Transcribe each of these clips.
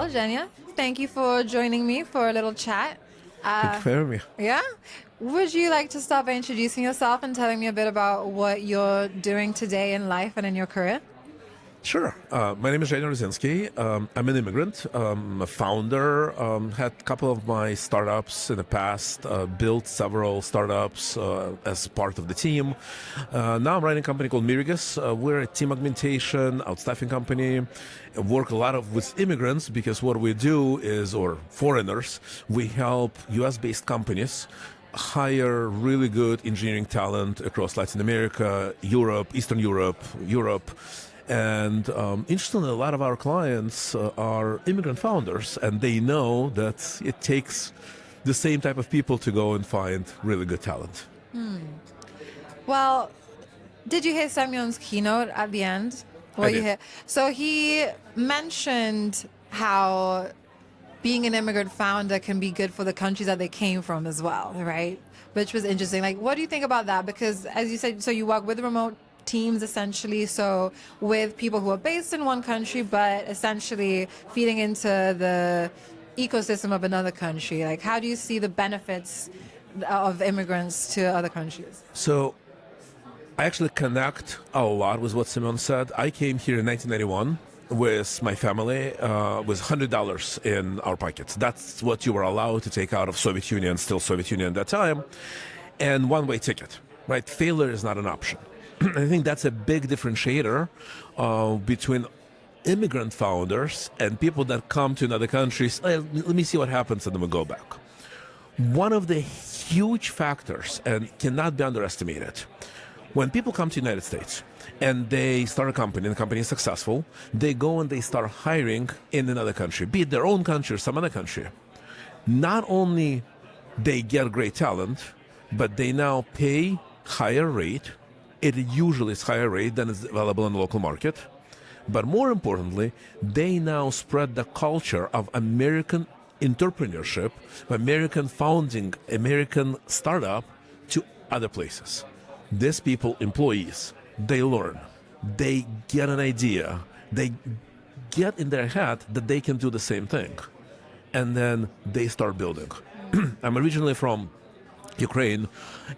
Well, Zhenya, thank you for joining me for a little chat. Thank you for having me. Yeah? Would you like to start by introducing yourself and telling me a bit about what you're doing today in life and in your career? Sure. My name is Zhenya Rozinskiy. I'm an immigrant, a founder, had a couple of my startups in the past, built several startups as part of the team. Now I'm running a company called Mirigos. We're a team augmentation, outstaffing company. Work a lot with immigrants because what we do is, or foreigners, we help US-based companies hire really good engineering talent across Latin America, Europe, Eastern Europe, And interestingly, a lot of our clients are immigrant founders, and they know that it takes the same type of people to go and find really good talent. Well, did you hear Semyon's keynote at the end? I did. So he mentioned how being an immigrant founder can be good for the countries that they came from as well, right? Which was interesting. Like, what do you think about that? Because as you said, so you work with remote teams essentially, so with people who are based in one country, but essentially feeding into the ecosystem of another country. Like, how do you see the benefits of immigrants to other countries? So I actually connect a lot with what Simon said. I came here in 1991 with my family with $100 in our pockets. That's what you were allowed to take out of Soviet Union, still Soviet Union at that time, and one-way ticket, right? Failure is not an option. I think that's a big differentiator between immigrant founders and people that come to another countries. Let me see what happens, and then we'll go back. One of the huge factors, and cannot be underestimated, when people come to the United States and they start a company, and the company is successful, they go and they start hiring in another country, be it their own country or some other country. Not only they get great talent, but they now pay higher rate. It usually is higher rate than is available in the local market. But more importantly, they now spread the culture of American entrepreneurship, American founding, American startup to other places. These people, employees, they learn, they get an idea, they get in their head that they can do the same thing. And then they start building. I'm originally from Ukraine,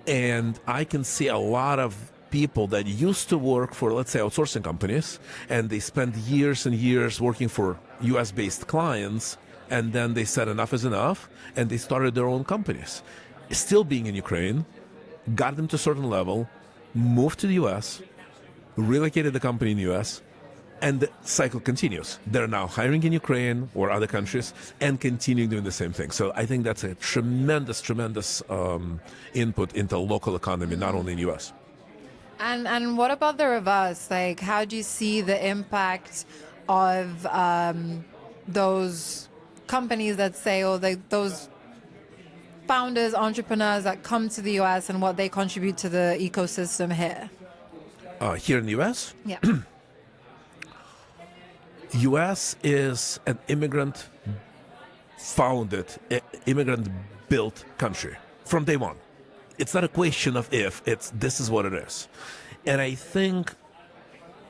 and I can see a lot of people that used to work for, let's say, outsourcing companies, and they spent years and years working for US-based clients, and then they said enough is enough, and they started their own companies. Still being in Ukraine, got them to a certain level, moved to the US, relocated the company in the US, and the cycle continues. They're now hiring in Ukraine or other countries and continuing doing the same thing. So I think that's a tremendous input into local economy, not only in the US. And what about the reverse? Like, how do you see the impact of those companies that say, or those founders, entrepreneurs that come to the US and what they contribute to the ecosystem here? Here in the US? Yeah. US is an immigrant-founded, immigrant-built country from day one. It's not a question of if, this is what it is. And I think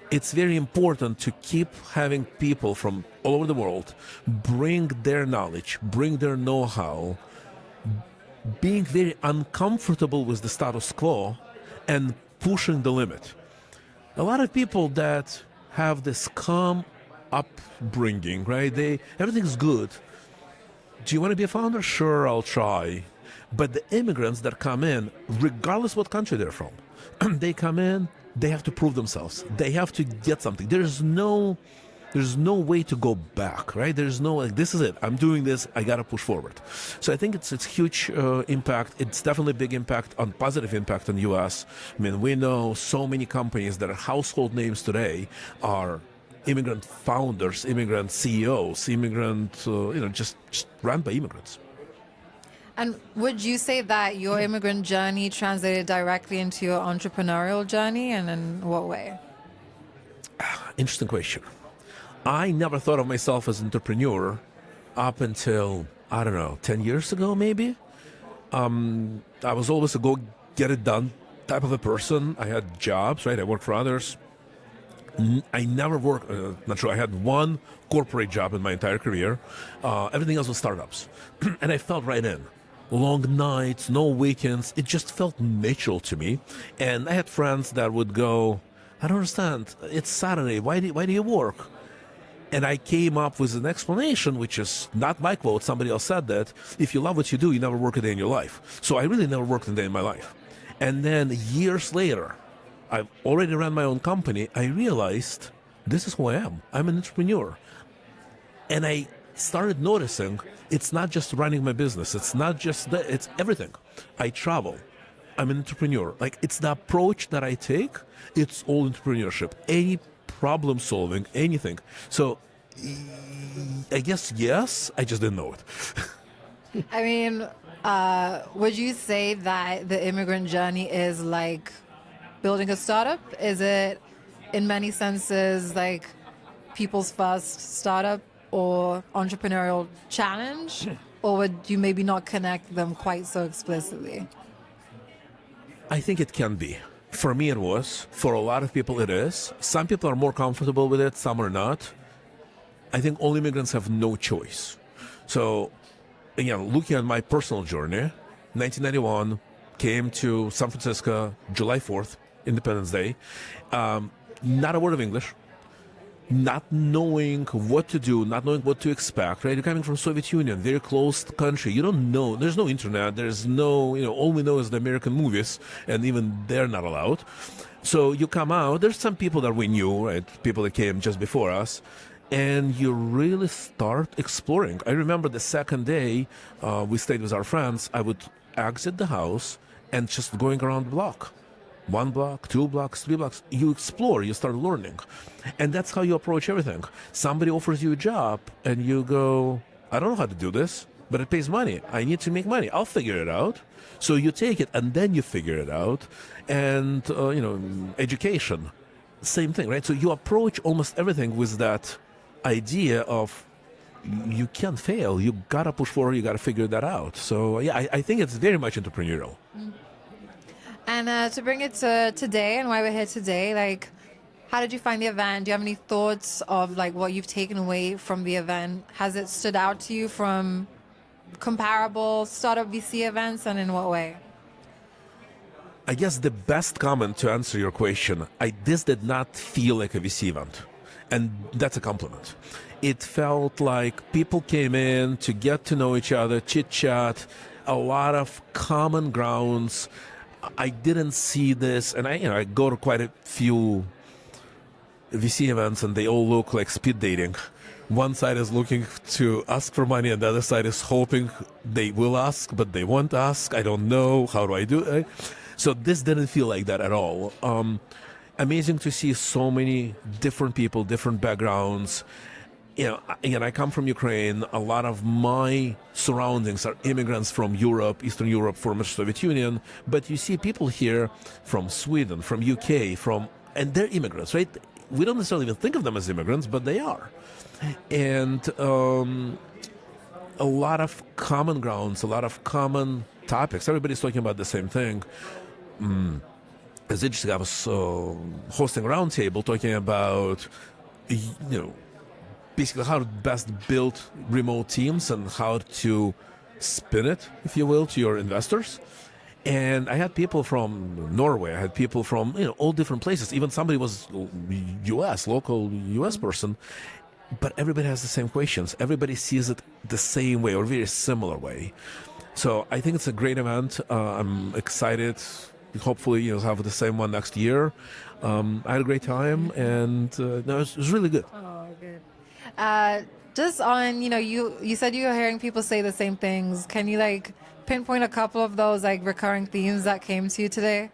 it's very important to keep having people from all over the world bring their knowledge, bring their know-how, being very uncomfortable with the status quo and pushing the limit. A lot of people that have this calm upbringing, right? Everything's good. Do you want to be a founder? Sure, I'll try. But the immigrants that come in, regardless what country they're from, they come in, they have to prove themselves. They have to get something. There's no way to go back, right? There's no, like, this is it. I'm doing this. I got to push forward. So I think it's huge impact. It's definitely a big impact, positive impact on the U.S. I mean, we know so many companies that are household names today are immigrant founders, immigrant CEOs, just run by immigrants. And would you say that your immigrant journey translated directly into your entrepreneurial journey, and in what way? Interesting question. I never thought of myself as an entrepreneur up until, 10 years ago, maybe. I was always a go get it done type of a person. I had jobs, right? I worked for others. I never worked, not sure, I had one corporate job in my entire career. Everything else was startups. And I felt right in. Long nights, no weekends. It just felt natural to me. And I had friends that would go, I don't understand. It's Saturday. Why do you work? And I came up with an explanation, which is not my quote. Somebody else said that. If you love what you do, you never work a day in your life. So I really never worked a day in my life. And then years later, I've already ran my own company. I realized this is who I am. I'm an entrepreneur. And I started noticing it's not just running my business. It's not just that, it's everything. I travel. I'm an entrepreneur. Like, it's the approach that I take. It's all entrepreneurship. Any problem solving, anything. So I guess yes, I just didn't know it. I mean, would you say that the immigrant journey is like building a startup? Is it, in many senses, like people's first startup or entrepreneurial challenge? Or would you maybe not connect them quite so explicitly? I think it can be. For me, it was. For a lot of people, it is. Some people are more comfortable with it, some are not. I think all immigrants have no choice. So, again, looking at my personal journey, 1991, came to San Francisco, July 4th, Independence Day. Not a word of English. Not knowing what to do, not knowing what to expect, right? You're coming from Soviet Union, very closed country. You don't know. There's no internet. There's no, all we know is the American movies, and even they're not allowed. So you come out. There's some people that we knew, right? People that came just before us, and you really start exploring. I remember the second day we stayed with our friends. I would exit the house and just going around the block. 1 block, 2 blocks, 3 blocks. You explore, you start learning. And that's how you approach everything. Somebody offers you a job and you go, I don't know how to do this, but it pays money. I need to make money. I'll figure it out. So you take it and then you figure it out. And, education, same thing, right? So you approach almost everything with that idea of you can't fail. You got to push forward. You got to figure that out. So, yeah, I think it's very much entrepreneurial. And to bring it to today and why we're here today, like, how did you find the event? Do you have any thoughts of like what you've taken away from the event? Has it stood out to you from comparable startup VC events, and in what way? I guess the best comment to answer your question, this did not feel like a VC event. And that's a compliment. It felt like people came in to get to know each other, chit chat, a lot of common grounds. I didn't see this, and I go to quite a few VC events, and they all look like speed dating. One side is looking to ask for money, and the other side is hoping they will ask, but they won't ask. I don't know. How do I do it? So this didn't feel like that at all. Amazing to see so many different people, different backgrounds. Again, I come from Ukraine. A lot of my surroundings are immigrants from Europe, Eastern Europe, former Soviet Union. But you see people here from Sweden, from UK, and they're immigrants, right? We don't necessarily even think of them as immigrants, but they are. And a lot of common grounds, a lot of common topics. Everybody's talking about the same thing. It's interesting. I was hosting a roundtable talking about, basically how to best build remote teams and how to spin it, if you will, to your investors. And I had people from Norway. I had people from all different places. Even somebody was local U.S. person. But everybody has the same questions. Everybody sees it the same way or very similar way. So I think it's a great event. I'm excited. Hopefully, have the same one next year. I had a great time, and it was really good. Oh, good. Just on, you said you were hearing people say the same things. Can you pinpoint a couple of those recurring themes that came to you today?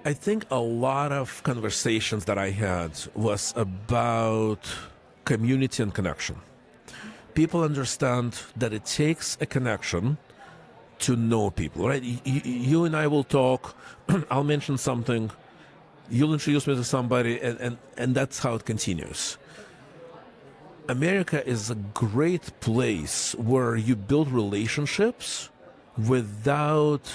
I think a lot of conversations that I had was about community and connection. People understand that it takes a connection to know people, right? You and I will talk. I'll mention something. You'll introduce me to somebody, and that's how it continues. America is a great place where you build relationships without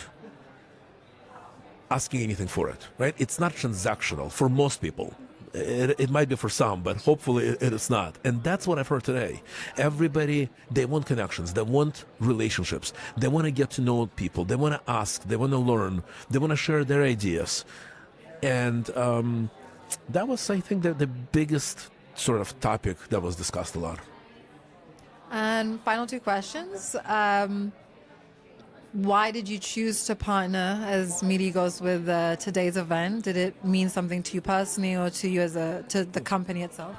asking anything for it, right? It's not transactional for most people. It might be for some, but hopefully it is not. And that's what I've heard today. Everybody, they want connections. They want relationships. They want to get to know people. They want to ask. They want to learn. They want to share their ideas. And that was, I think, the biggest sort of topic that was discussed a lot. And final two questions. Why did you choose to partner as Mirigos with today's event? Did it mean something to you personally or to you to the company itself?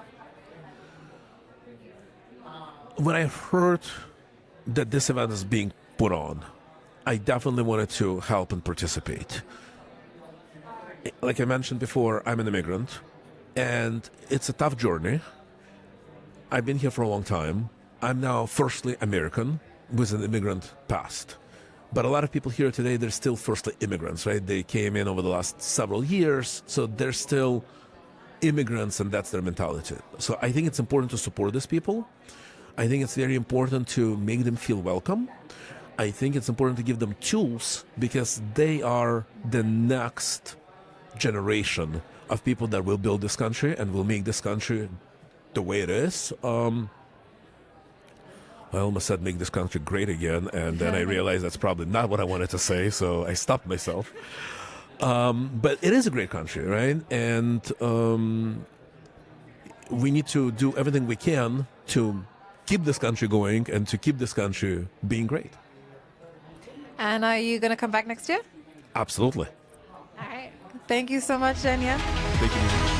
When I heard that this event is being put on, I definitely wanted to help and participate. Like I mentioned before, I'm an immigrant, and it's a tough journey. I've been here for a long time. I'm now firstly American with an immigrant past. But a lot of people here today, they're still firstly immigrants, right? They came in over the last several years, so they're still immigrants, and that's their mentality. So I think it's important to support these people. I think it's very important to make them feel welcome. I think it's important to give them tools because they are the next generation of people that will build this country and will make this country the way it is. I almost said make this country great again, and then I realized that's probably not what I wanted to say, so I stopped myself. But it is a great country, right? And we need to do everything we can to keep this country going and to keep this country being great. And are you going to come back next year? Absolutely. All right. Thank you so much, Zhenya. Thank you.